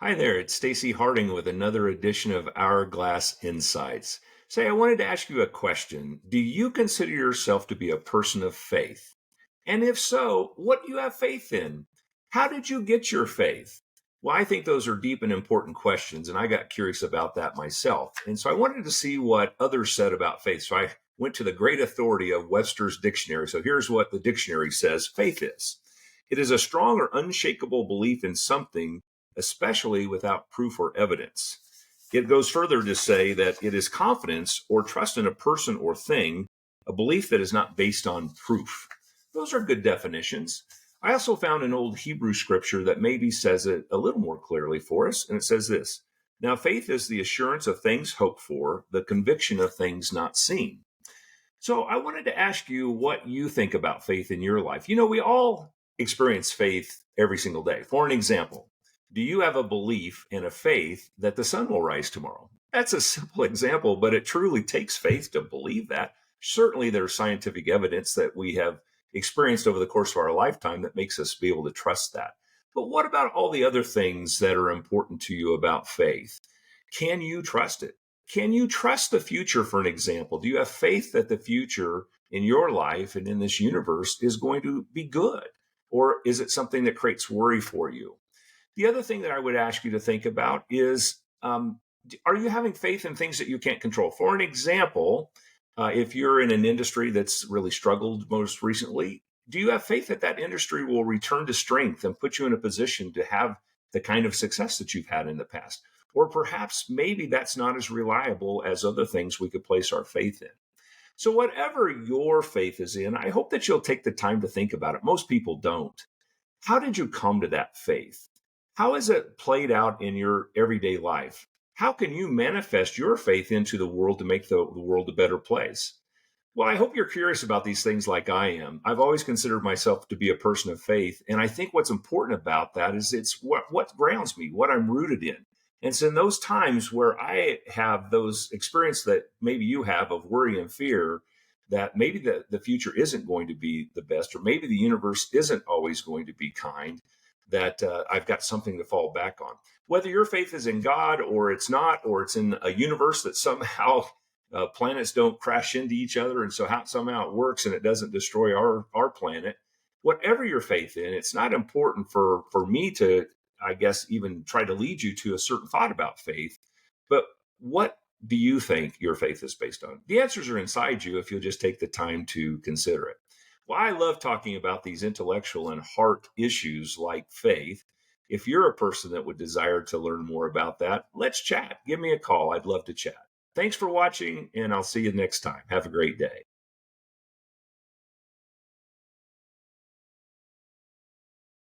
Hi there, it's Stacey Harding with another edition of Hourglass Insights. Say, I wanted to ask you a question. Do you consider yourself to be a person of faith? And if so, what do you have faith in? How did you get your faith? Well, I think those are deep and important questions, and I got curious about that myself. And so I wanted to see what others said about faith. So I went to the great authority of Webster's dictionary. So here's what the dictionary says faith is: it is a strong or unshakable belief in something, especially without proof or evidence. It goes further to say that it is confidence or trust in a person or thing, a belief that is not based on proof. Those are good definitions. I also found an old Hebrew scripture that maybe says it a little more clearly for us, and it says this: Now faith is the assurance of things hoped for, the conviction of things not seen. So I wanted to ask you what you think about faith in your life. We all experience faith every single day. For an example, do you have a belief and a faith that the sun will rise tomorrow? That's a simple example, but it truly takes faith to believe that. Certainly, there's scientific evidence that we have experienced over the course of our lifetime that makes us be able to trust that. But what about all the other things that are important to you about faith? Can you trust it? Can you trust the future, for an example? Do you have faith that the future in your life and in this universe is going to be good? Or is it something that creates worry for you? The other thing that I would ask you to think about is are you having faith in things that you can't control? For an example, if you're in an industry that's really struggled most recently, do you have faith that that industry will return to strength and put you in a position to have the kind of success that you've had in the past? Or perhaps maybe that's not as reliable as other things we could place our faith in. So, whatever your faith is in, I hope that you'll take the time to think about it. Most people don't. How did you come to that faith? How is it played out in your everyday life? How can you manifest your faith into the world to make the world a better place? Well, I hope you're curious about these things like I am. I've always considered myself to be a person of faith. And I think what's important about that is it's what grounds me, what I'm rooted in. And it's in those times where I have those experiences that maybe you have of worry and fear, that maybe the future isn't going to be the best, or maybe the universe isn't always going to be kind, that I've got something to fall back on. Whether your faith is in God or it's not, or it's in a universe that somehow planets don't crash into each other, and so somehow it works and it doesn't destroy our planet. Whatever your faith in, it's not important for me to, I guess, even try to lead you to a certain thought about faith. But what do you think your faith is based on? The answers are inside you if you'll just take the time to consider it. Well, I love talking about these intellectual and heart issues like faith. If you're a person that would desire to learn more about that, let's chat. Give me a call. I'd love to chat. Thanks for watching, and I'll see you next time. Have a great day.